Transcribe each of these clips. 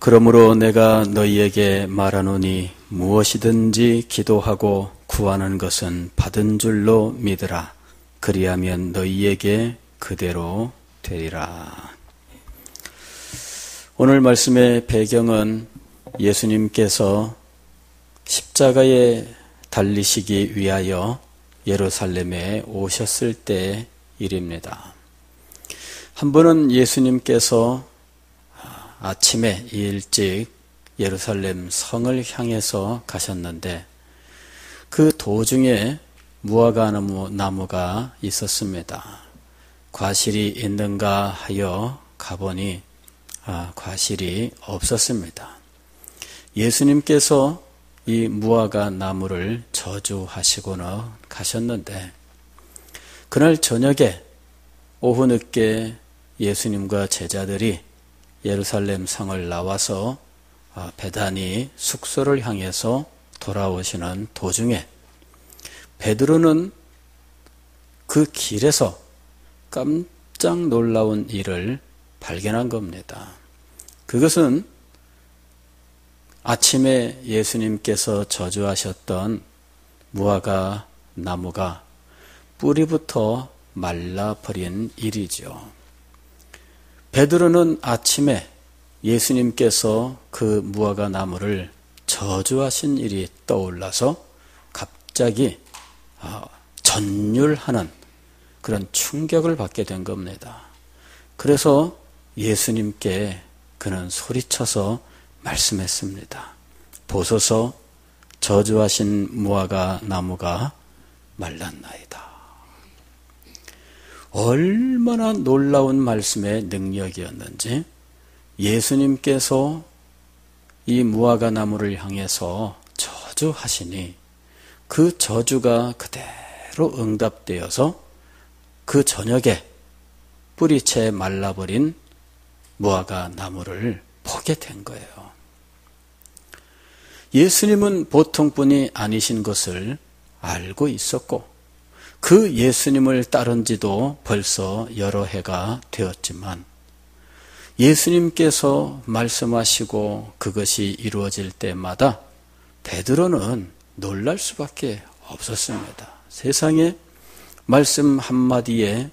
그러므로 내가 너희에게 말하노니 무엇이든지 기도하고 구하는 것은 받은 줄로 믿으라. 그리하면 너희에게 그대로 되리라. 오늘 말씀의 배경은 예수님께서 십자가에 달리시기 위하여 예루살렘에 오셨을 때 일입니다. 한 번은 예수님께서 아침에 일찍 예루살렘 성을 향해서 가셨는데 그 도중에 무화과나무가 있었습니다. 과실이 있는가 하여 가보니 과실이 없었습니다. 예수님께서 이 무화과나무를 저주하시고는 가셨는데 그날 저녁에 오후 늦게 예수님과 제자들이 예루살렘 성을 나와서 베다니 숙소를 향해서 돌아오시는 도중에 베드로는 그 길에서 깜짝 놀라운 일을 발견한 겁니다. 그것은 아침에 예수님께서 저주하셨던 무화과 나무가 뿌리부터 말라버린 일이죠. 베드로는 아침에 예수님께서 그 무화과 나무를 저주하신 일이 떠올라서 갑자기 전율하는 그런 충격을 받게 된 겁니다. 그래서 예수님께 그는 소리쳐서 말씀했습니다. 보소서 저주하신 무화과 나무가 말랐나이다. 얼마나 놀라운 말씀의 능력이었는지 예수님께서 이 무화과 나무를 향해서 저주하시니 그 저주가 그대로 응답되어서 그 저녁에 뿌리채 말라버린 무화과 나무를 보게 된 거예요. 예수님은 보통 분이 아니신 것을 알고 있었고 그 예수님을 따른 지도 벌써 여러 해가 되었지만 예수님께서 말씀하시고 그것이 이루어질 때마다 베드로는 놀랄 수밖에 없었습니다. 세상에 말씀 한마디에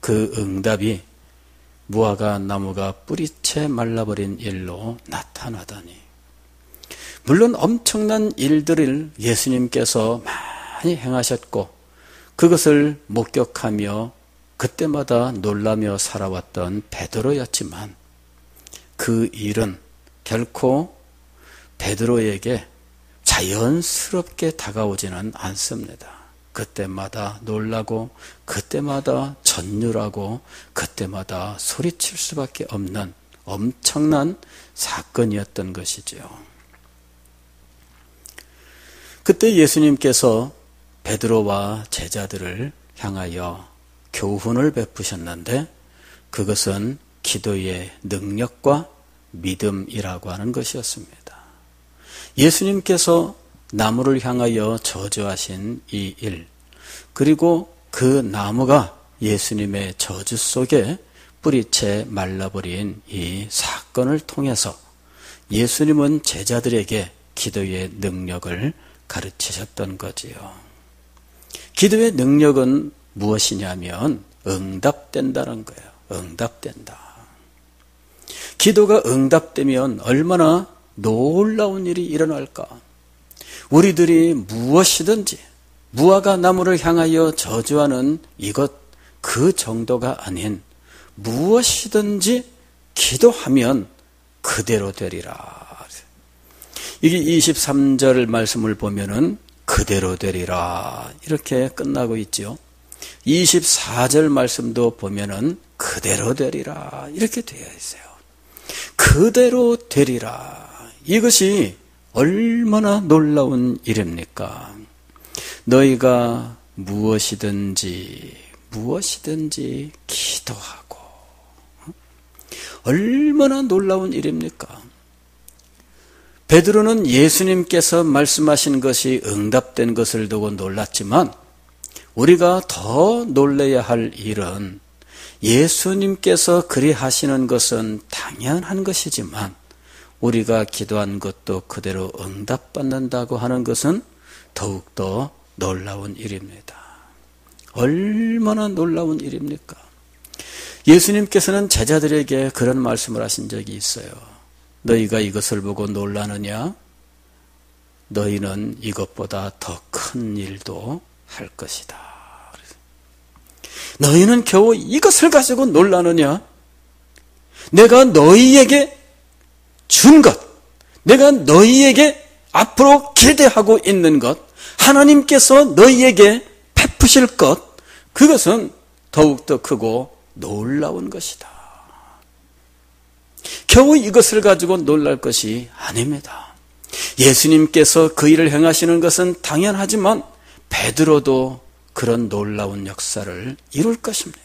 그 응답이 무화과 나무가 뿌리채 말라버린 일로 나타나다니. 물론 엄청난 일들을 예수님께서 많이 행하셨고 그것을 목격하며 그때마다 놀라며 살아왔던 베드로였지만 그 일은 결코 베드로에게 자연스럽게 다가오지는 않습니다. 그때마다 놀라고 그때마다 전율하고 그때마다 소리칠 수밖에 없는 엄청난 사건이었던 것이죠. 그때 예수님께서 베드로와 제자들을 향하여 교훈을 베푸셨는데 그것은 기도의 능력과 믿음이라고 하는 것이었습니다. 예수님께서 나무를 향하여 저주하신 이 일, 그리고 그 나무가 예수님의 저주 속에 뿌리채 말라버린 이 사건을 통해서 예수님은 제자들에게 기도의 능력을 가르치셨던 거지요. 기도의 능력은 무엇이냐면 응답된다는 거예요. 응답된다. 기도가 응답되면 얼마나 놀라운 일이 일어날까. 우리들이 무엇이든지 무화과 나무를 향하여 저주하는 이것 그 정도가 아닌 무엇이든지 기도하면 그대로 되리라. 이게 23절 말씀을 보면은 그대로 되리라 이렇게 끝나고 있죠. 24절 말씀도 보면은 그대로 되리라 이렇게 되어 있어요. 그대로 되리라. 이것이 얼마나 놀라운 일입니까? 너희가 무엇이든지 기도하고 얼마나 놀라운 일입니까? 베드로는 예수님께서 말씀하신 것이 응답된 것을 두고 놀랐지만 우리가 더 놀라야 할 일은 예수님께서 그리하시는 것은 당연한 것이지만 우리가 기도한 것도 그대로 응답받는다고 하는 것은 더욱더 놀라운 일입니다. 얼마나 놀라운 일입니까? 예수님께서는 제자들에게 그런 말씀을 하신 적이 있어요. 너희가 이것을 보고 놀라느냐? 너희는 이것보다 더 큰 일도 할 것이다. 너희는 겨우 이것을 가지고 놀라느냐? 내가 너희에게 준 것, 내가 너희에게 앞으로 기대하고 있는 것, 하나님께서 너희에게 베푸실 것, 그것은 더욱더 크고 놀라운 것이다. 겨우 이것을 가지고 놀랄 것이 아닙니다. 예수님께서 그 일을 행하시는 것은 당연하지만 베드로도 그런 놀라운 역사를 이룰 것입니다.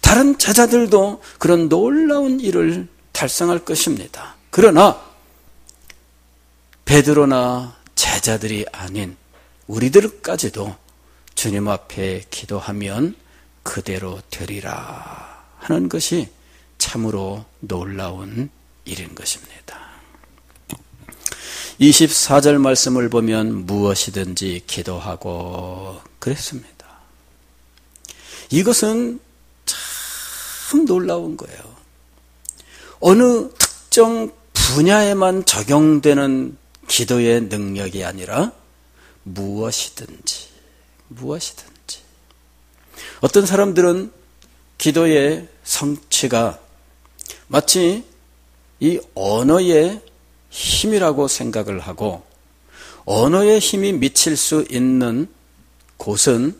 다른 제자들도 그런 놀라운 일을 달성할 것입니다. 그러나 베드로나 제자들이 아닌 우리들까지도 주님 앞에 기도하면 그대로 되리라 하는 것이 참으로 놀라운 일인 것입니다. 24절 말씀을 보면 무엇이든지 기도하고 그랬습니다. 이것은 참 놀라운 거예요. 어느 특정 분야에만 적용되는 기도의 능력이 아니라 무엇이든지. 어떤 사람들은 기도의 성취가 마치 이 언어의 힘이라고 생각을 하고, 언어의 힘이 미칠 수 있는 곳은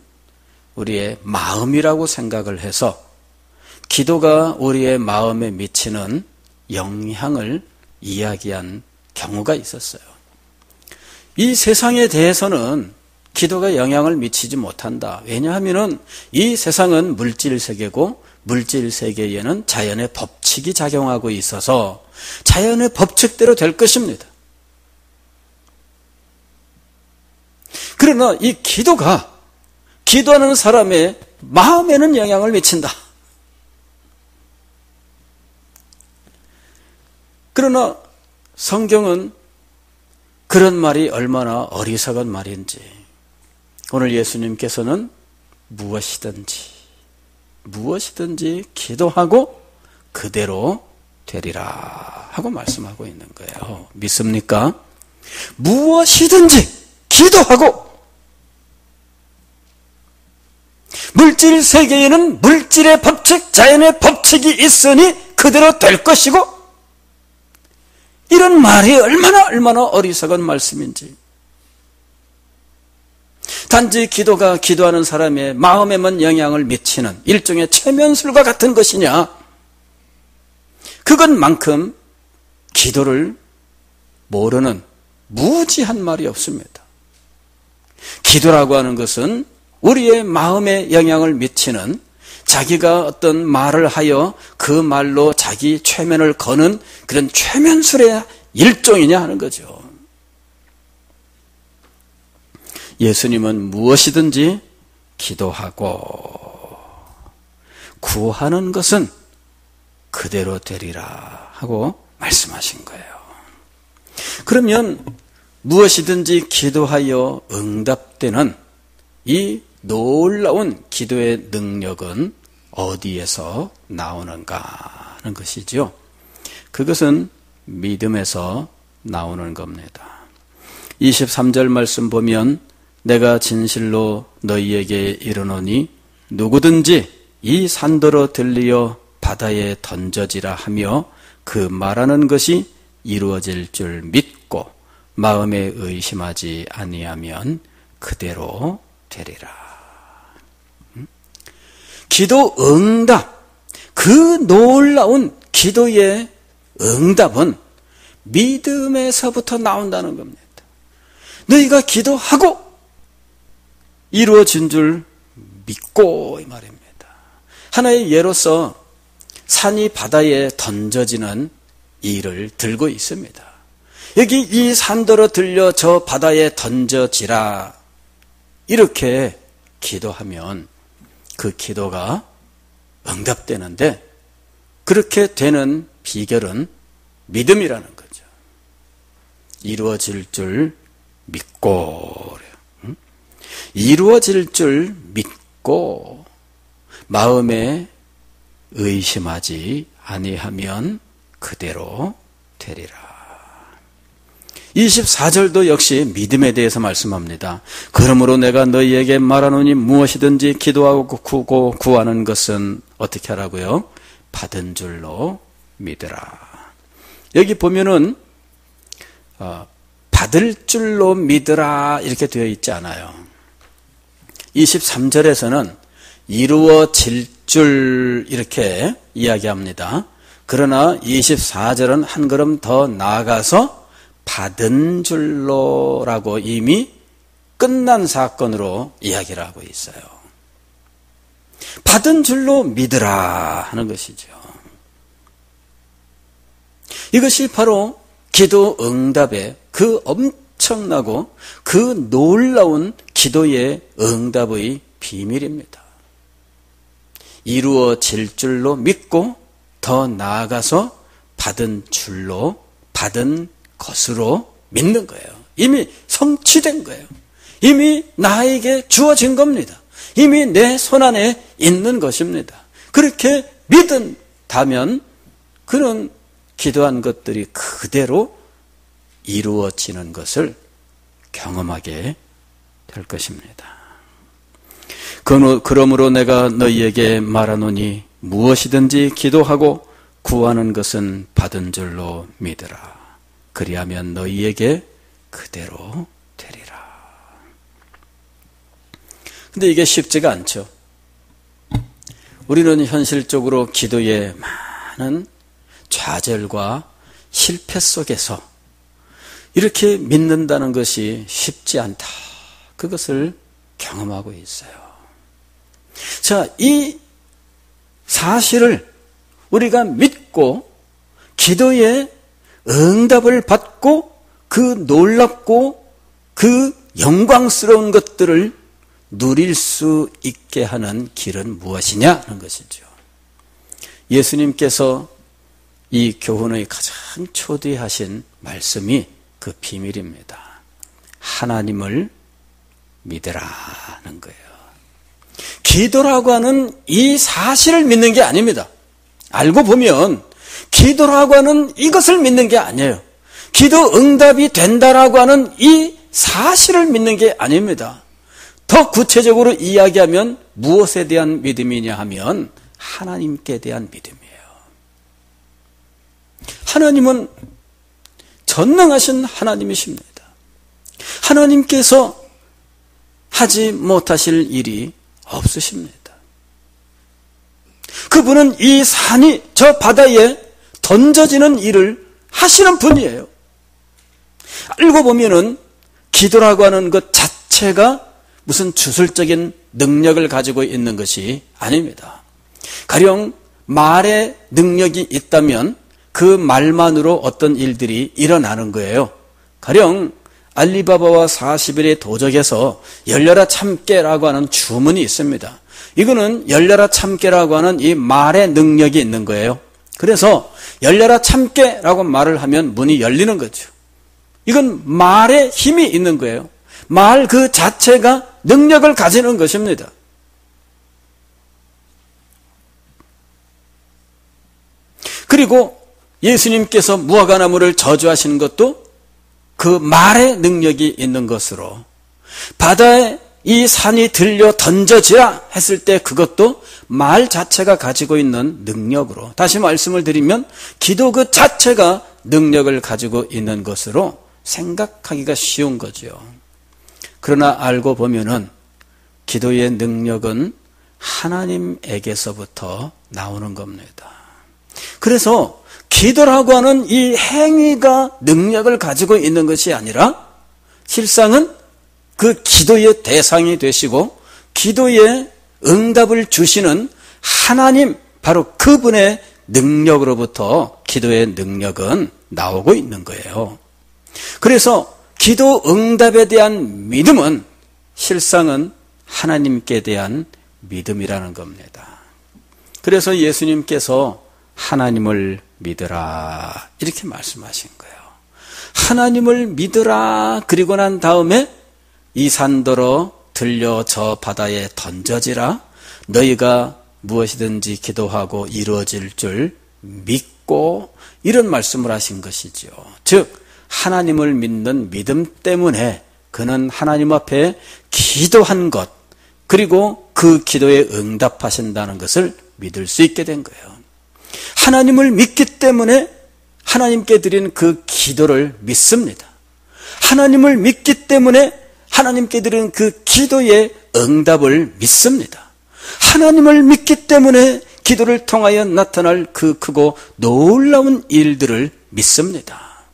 우리의 마음이라고 생각을 해서 기도가 우리의 마음에 미치는 영향을 이야기한 경우가 있었어요. 이 세상에 대해서는 기도가 영향을 미치지 못한다. 왜냐하면 이 세상은 물질 세계고, 물질 세계에는 자연의 법칙이 작용하고 있어서 자연의 법칙대로 될 것입니다. 그러나 이 기도가 기도하는 사람의 마음에는 영향을 미친다. 그러나 성경은 그런 말이 얼마나 어리석은 말인지, 오늘 예수님께서는 무엇이든지 기도하고 그대로 되리라 하고 말씀하고 있는 거예요. 믿습니까? 무엇이든지 기도하고, 물질 세계에는 물질의 법칙, 자연의 법칙이 있으니 그대로 될 것이고, 이런 말이 얼마나 어리석은 말씀인지. 단지 기도가 기도하는 사람의 마음에만 영향을 미치는 일종의 최면술과 같은 것이냐? 그것만큼 기도를 모르는 무지한 말이 없습니다. 기도라고 하는 것은 우리의 마음에 영향을 미치는, 자기가 어떤 말을 하여 그 말로 자기 최면을 거는 그런 최면술의 일종이냐 하는 거죠. 예수님은 무엇이든지 기도하고 구하는 것은 그대로 되리라 하고 말씀하신 거예요. 그러면 무엇이든지 기도하여 응답되는 이 놀라운 기도의 능력은 어디에서 나오는가 하는 것이죠. 그것은 믿음에서 나오는 겁니다. 23절 말씀 보면 내가 진실로 너희에게 이르노니 누구든지 이 산더러 들리어 바다에 던져지라 하며 그 말하는 것이 이루어질 줄 믿고 마음에 의심하지 아니하면 그대로 되리라. 기도 응답, 그 놀라운 기도의 응답은 믿음에서부터 나온다는 겁니다. 너희가 기도하고 이루어진 줄 믿고 이 말입니다. 하나의 예로서 산이 바다에 던져지는 일을 들고 있습니다. 여기 이 산더러 들려 저 바다에 던져지라 이렇게 기도하면 그 기도가 응답되는데, 그렇게 되는 비결은 믿음이라는 거죠. 이루어질 줄 믿고 그래요. 이루어질 줄 믿고 마음에 의심하지 아니하면 그대로 되리라. 24절도 역시 믿음에 대해서 말씀합니다. 그러므로 내가 너희에게 말하노니 무엇이든지 기도하고 구하는 것은 어떻게 하라고요? 받은 줄로 믿으라. 여기 보면은 받을 줄로 믿으라 이렇게 되어 있지 않아요. 23절에서는 이루어질 줄 이렇게 이야기합니다. 그러나 24절은 한 걸음 더 나아가서 받은 줄로라고 이미 끝난 사건으로 이야기를 하고 있어요. 받은 줄로 믿으라 하는 것이죠. 이것이 바로 기도 응답의 그 엄청나고 그 놀라운 기도의 응답의 비밀입니다. 이루어질 줄로 믿고 더 나아가서 받은 줄로, 받은 것으로 믿는 거예요. 이미 성취된 거예요. 이미 나에게 주어진 겁니다. 이미 내 손안에 있는 것입니다. 그렇게 믿은다면 그는 기도한 것들이 그대로 이루어지는 것을 경험하게 될 것입니다. 그러므로 내가 너희에게 말하노니 무엇이든지 기도하고 구하는 것은 받은 줄로 믿으라. 그리하면 너희에게 그대로 되리라. 근데 이게 쉽지가 않죠. 우리는 현실적으로 기도에 많은 좌절과 실패 속에서 이렇게 믿는다는 것이 쉽지 않다. 그것을 경험하고 있어요. 자, 이 사실을 우리가 믿고 기도에 응답을 받고 그 놀랍고 그 영광스러운 것들을 누릴 수 있게 하는 길은 무엇이냐 하는 것이죠. 예수님께서 이 교훈의 가장 초대하신 말씀이 그 비밀입니다. 하나님을 믿으라는 거예요. 기도라고 하는 이 사실을 믿는 게 아닙니다. 알고 보면 기도라고 하는 이것을 믿는 게 아니에요. 기도 응답이 된다라고 하는 이 사실을 믿는 게 아닙니다. 더 구체적으로 이야기하면 무엇에 대한 믿음이냐 하면 하나님께 대한 믿음이에요. 하나님은 전능하신 하나님이십니다. 하나님께서 하지 못하실 일이 없으십니다. 그분은 이 산이 저 바다에 던져지는 일을 하시는 분이에요. 알고 보면은 기도라고 하는 것 자체가 무슨 주술적인 능력을 가지고 있는 것이 아닙니다. 가령 말의 능력이 있다면 그 말만으로 어떤 일들이 일어나는 거예요. 가령 알리바바와 40일의 도적에서 열려라 참깨라고 하는 주문이 있습니다. 이거는 열려라 참깨라고 하는 이 말의 능력이 있는 거예요. 그래서 열려라 참깨라고 말을 하면 문이 열리는 거죠. 이건 말의 힘이 있는 거예요. 말 그 자체가 능력을 가지는 것입니다. 그리고 예수님께서 무화과나무를 저주하시는 것도 그 말의 능력이 있는 것으로, 바다에 이 산이 들려 던져지라 했을 때 그것도 말 자체가 가지고 있는 능력으로, 다시 말씀을 드리면 기도 그 자체가 능력을 가지고 있는 것으로 생각하기가 쉬운 거죠. 그러나 알고 보면은 기도의 능력은 하나님에게서부터 나오는 겁니다. 그래서 기도라고 하는 이 행위가 능력을 가지고 있는 것이 아니라 실상은 그 기도의 대상이 되시고 기도의 응답을 주시는 하나님, 바로 그분의 능력으로부터 기도의 능력은 나오고 있는 거예요. 그래서 기도 응답에 대한 믿음은 실상은 하나님께 대한 믿음이라는 겁니다. 그래서 예수님께서 하나님을 믿으라 이렇게 말씀하신 거예요. 하나님을 믿으라 그리고 난 다음에 이 산더러 들려 저 바다에 던져지라. 너희가 무엇이든지 기도하고 이루어질 줄 믿고, 이런 말씀을 하신 것이죠. 즉 하나님을 믿는 믿음 때문에 그는 하나님 앞에 기도한 것, 그리고 그 기도에 응답하신다는 것을 믿을 수 있게 된 거예요. 하나님을 믿기 때문에 하나님께 드린 그 기도를 믿습니다. 하나님을 믿기 때문에 하나님께 드린 그 기도의 응답을 믿습니다. 하나님을 믿기 때문에 기도를 통하여 나타날 그 크고 놀라운 일들을 믿습니다.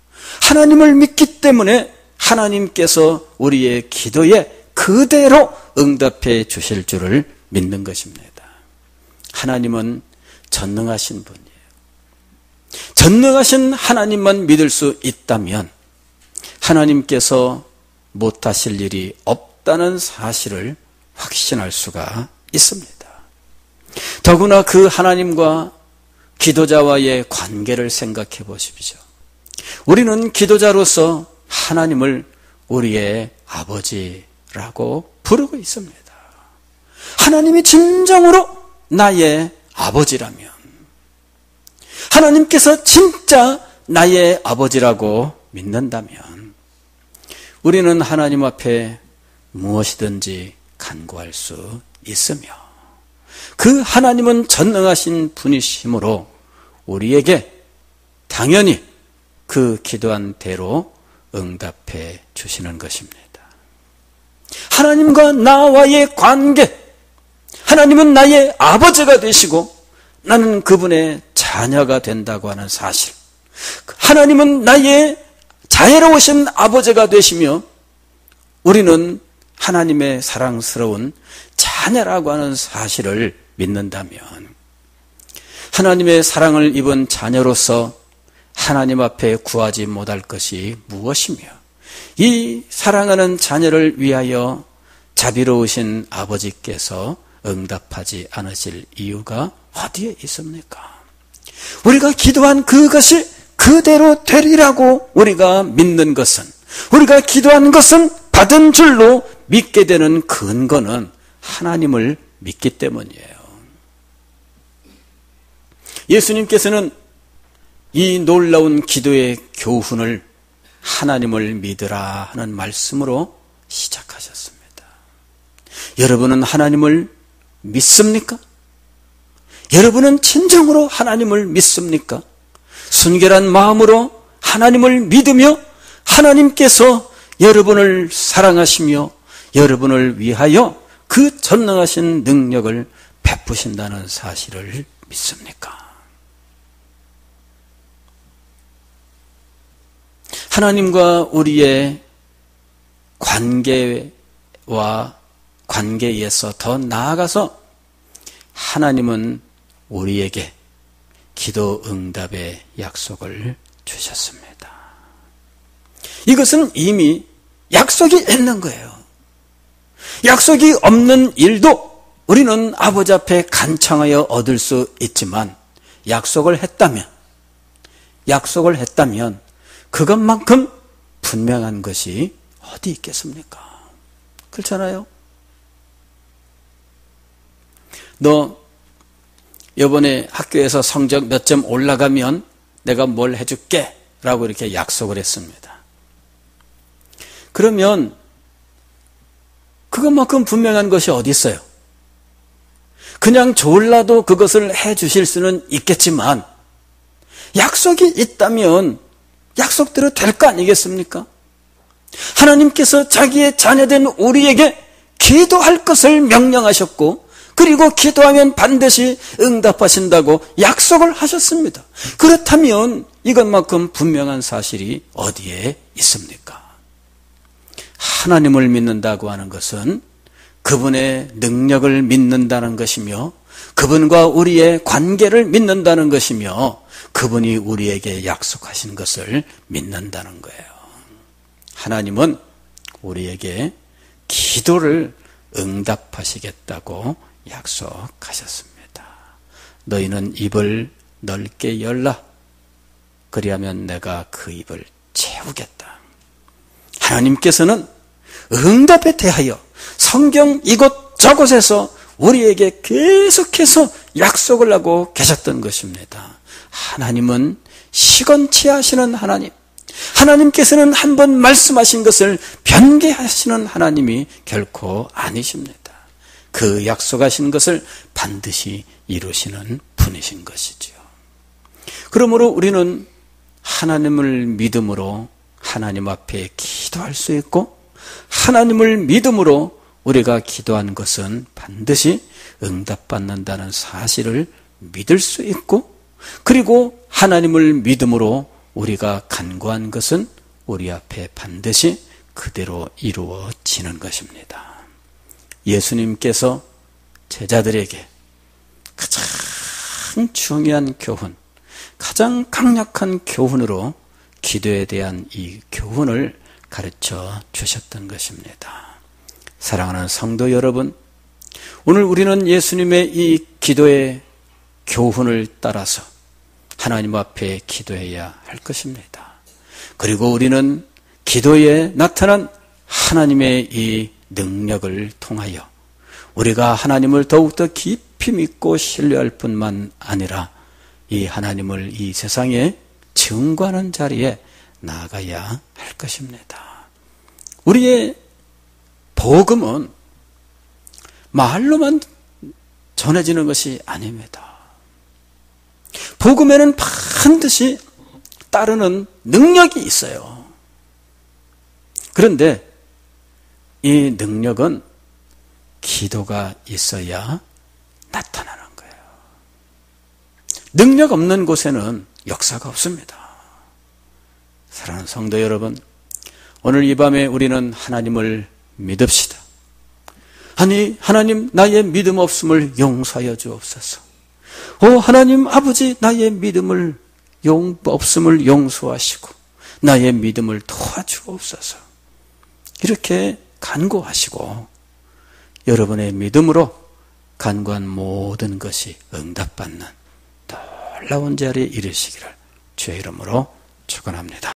하나님을 믿기 때문에 하나님께서 우리의 기도에 그대로 응답해 주실 줄을 믿는 것입니다. 하나님은 전능하신 분이에요. 전능하신 하나님만 믿을 수 있다면 하나님께서 못하실 일이 없다는 사실을 확신할 수가 있습니다. 더구나 그 하나님과 기도자와의 관계를 생각해 보십시오. 우리는 기도자로서 하나님을 우리의 아버지라고 부르고 있습니다. 하나님이 진정으로 나의 아버지라면, 하나님께서 진짜 나의 아버지라고 믿는다면 우리는 하나님 앞에 무엇이든지 간구할 수 있으며, 그 하나님은 전능하신 분이시므로 우리에게 당연히 그 기도한 대로 응답해 주시는 것입니다. 하나님과 나와의 관계, 하나님은 나의 아버지가 되시고 나는 그분의 자녀가 된다고 하는 사실, 하나님은 나의 자애로우신 아버지가 되시며 우리는 하나님의 사랑스러운 자녀라고 하는 사실을 믿는다면, 하나님의 사랑을 입은 자녀로서 하나님 앞에 구하지 못할 것이 무엇이며, 이 사랑하는 자녀를 위하여 자비로우신 아버지께서 응답하지 않으실 이유가 어디에 있습니까? 우리가 기도한 그것이 그대로 되리라고 우리가 믿는 것은, 우리가 기도한 것은 받은 줄로 믿게 되는 근거는 하나님을 믿기 때문이에요. 예수님께서는 이 놀라운 기도의 교훈을 하나님을 믿으라 하는 말씀으로 시작하셨습니다. 여러분은 하나님을 믿습니까? 여러분은 진정으로 하나님을 믿습니까? 순결한 마음으로 하나님을 믿으며 하나님께서 여러분을 사랑하시며 여러분을 위하여 그 전능하신 능력을 베푸신다는 사실을 믿습니까? 하나님과 우리의 관계와 관계에서 더 나아가서 하나님은 우리에게 기도 응답의 약속을 주셨습니다. 이것은 이미 약속이 있는 거예요. 약속이 없는 일도 우리는 아버지 앞에 간청하여 얻을 수 있지만, 약속을 했다면 그것만큼 분명한 것이 어디 있겠습니까? 그렇잖아요? 너 이번에 학교에서 성적 몇 점 올라가면 내가 뭘 해줄게 라고 이렇게 약속을 했습니다. 그러면 그것만큼 분명한 것이 어디 있어요? 그냥 졸라도 그것을 해주실 수는 있겠지만 약속이 있다면 약속대로 될 거 아니겠습니까? 하나님께서 자기의 자녀된 우리에게 기도할 것을 명령하셨고, 그리고 기도하면 반드시 응답하신다고 약속을 하셨습니다. 그렇다면 이것만큼 분명한 사실이 어디에 있습니까? 하나님을 믿는다고 하는 것은 그분의 능력을 믿는다는 것이며, 그분과 우리의 관계를 믿는다는 것이며, 그분이 우리에게 약속하신 것을 믿는다는 거예요. 하나님은 우리에게 기도를 응답하시겠다고 약속하셨습니다. 너희는 입을 넓게 열라. 그리하면 내가 그 입을 채우겠다. 하나님께서는 응답에 대하여 성경 이곳 저곳에서 우리에게 계속해서 약속을 하고 계셨던 것입니다. 하나님은 시건치 하시는 하나님, 하나님께서는 한번 말씀하신 것을 변개하시는 하나님이 결코 아니십니다. 그 약속하신 것을 반드시 이루시는 분이신 것이지요. 그러므로 우리는 하나님을 믿음으로 하나님 앞에 기도할 수 있고, 하나님을 믿음으로 우리가 기도한 것은 반드시 응답받는다는 사실을 믿을 수 있고, 그리고 하나님을 믿음으로 우리가 간구한 것은 우리 앞에 반드시 그대로 이루어지는 것입니다. 예수님께서 제자들에게 가장 중요한 교훈, 가장 강력한 교훈으로 기도에 대한 이 교훈을 가르쳐 주셨던 것입니다. 사랑하는 성도 여러분, 오늘 우리는 예수님의 이 기도의 교훈을 따라서 하나님 앞에 기도해야 할 것입니다. 그리고 우리는 기도에 나타난 하나님의 이 능력을 통하여 우리가 하나님을 더욱더 깊이 믿고 신뢰할 뿐만 아니라 이 하나님을 이 세상에 증거하는 자리에 나아가야 할 것입니다. 우리의 복음은 말로만 전해지는 것이 아닙니다. 복음에는 반드시 따르는 능력이 있어요. 그런데 이 능력은 기도가 있어야 나타나는 거예요. 능력 없는 곳에는 역사가 없습니다. 사랑하는 성도 여러분, 오늘 이 밤에 우리는 하나님을 믿읍시다. 아니, 하나님 나의 믿음 없음을 용서하여 주옵소서. 하나님 아버지, 나의 믿음을 없음을 용서하시고 나의 믿음을 도와주옵소서. 이렇게 간구하시고 여러분의 믿음으로 간구한 모든 것이 응답받는 놀라운 자리에 이르시기를 주의 이름으로 축원합니다.